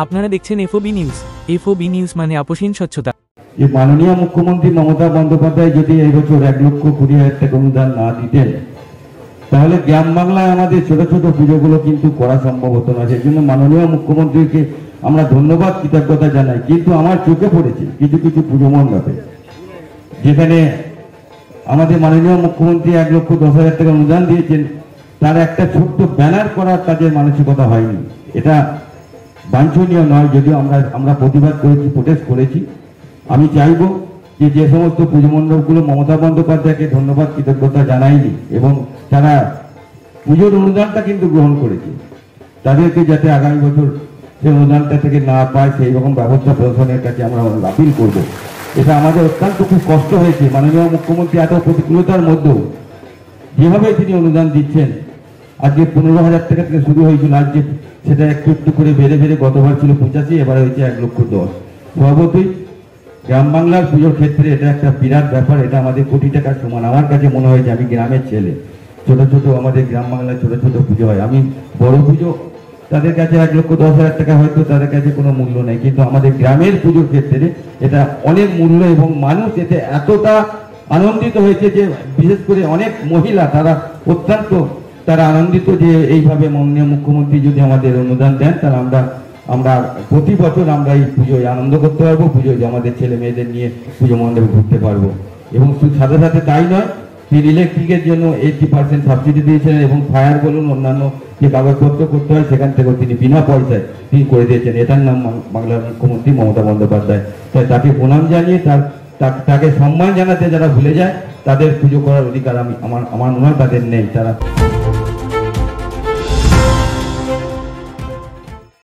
আপনারা দেখছেন FOB news. FOB news মানে আপোষহীন স্বচ্ছতা। যে মাননীয় মুখ্যমন্ত্রী মমতা বন্দ্যোপাধ্যায় যদি এই বছর 1,20,000 টাকা অনুদান না দিতেন, তাহলে গ্রাম বাংলায় আমাদের ছোট ছোট পুজোগুলো কিন্তু করা সম্ভব হতো না। সেই জন্য মাননীয় মুখ্যমন্ত্রীকে আমরা ধন্যবাদ, কৃতজ্ঞতা জানাই। কিন্তু আমার চোখে পড়েছে কিছু কিছু পুজো মণ্ডপে যেখানে আমাদের মাননীয় মুখ্যমন্ত্রী 1,10,000 টাকা অনুদান দিয়েছেন, তার একটা ছোট্ট ব্যানার করার কাজের মানসিকতা হয়নি। এটা বাঞ্ছনীয় নয়। যদিও আমরা প্রতিবাদ করেছি, প্রোটেস্ট করেছি। আমি চাইব যে সমস্ত পুজো মণ্ডপগুলো মমতা বন্দ্যোপাধ্যায়কে ধন্যবাদ, কৃতজ্ঞতা জানায়নি এবং তারা পুজোর অনুদানটা কিন্তু গ্রহণ করেছে, তাদেরকে যাতে আগামী বছর সেই অনুদানটা থেকে না পায় সেই রকম ব্যবস্থা প্রশাসনের কাছে আমরা আপিল করব। এটা আমাদের অত্যন্ত খুব কষ্ট হয়েছে। মাননীয় মুখ্যমন্ত্রী এত প্রতিকূলতার মধ্যেও যেভাবে তিনি অনুদান দিচ্ছেন, আজকে 15,000 টাকা থেকে শুরু হয়েছিল, আজকে সেটা একটু একটু করে বেড়ে বেড়ে গতবার ছিল 85, এবার হয়েছে 1,10,000। স্বভাবতই গ্রাম বাংলার পুজোর ক্ষেত্রে এটা একটা বিরাট ব্যাপার। এটা আমাদের কোটি টাকার সমান। আমার কাছে মনে হয়েছে, আমি গ্রামের ছেলে, ছোট ছোট আমাদের গ্রাম বাংলায় ছোট ছোট পুজো হয়। আমি বড় পুজো তাদের কাছে 1,10,000 টাকা হয়তো তাদের কাছে কোনো মূল্য নেই, কিন্তু আমাদের গ্রামের পুজোর ক্ষেত্রে এটা অনেক মূল্য এবং মানুষ এতে এতটা আনন্দিত হয়েছে যে বিশেষ করে অনেক মহিলা তারা অত্যন্ত আনন্দিত যে এইভাবে মাননীয় মুখ্যমন্ত্রী যদি আমাদের অনুদান দেন, তাহলে আমরা প্রতি বছর আমরা এই পুজোয় আনন্দ করতে পারবো, পুজোয় আমাদের ছেলে মেয়েদের নিয়ে পুজো মণ্ডপে ঘুরতে পারবো। এবং সাথে সাথে তাই নয়, তিনি ইলেকট্রিকের জন্য 80% সাবসিডি দিয়েছিলেন এবং ফায়ার বলুন অন্যান্য যে কাগজপত্র করতে হয় সেখান থেকেও তিনি বিনা পয়সায় তিনি করে দিয়েছেন। এটার নাম বাংলার মুখ্যমন্ত্রী মমতা বন্দ্যোপাধ্যায়। তাই তাকে প্রণাম জানিয়ে তাকে সম্মান জানাতে যারা ভুলে যায়, তাদের পুজো করার অধিকার আমার মনে হয় তাদের নেই। তারা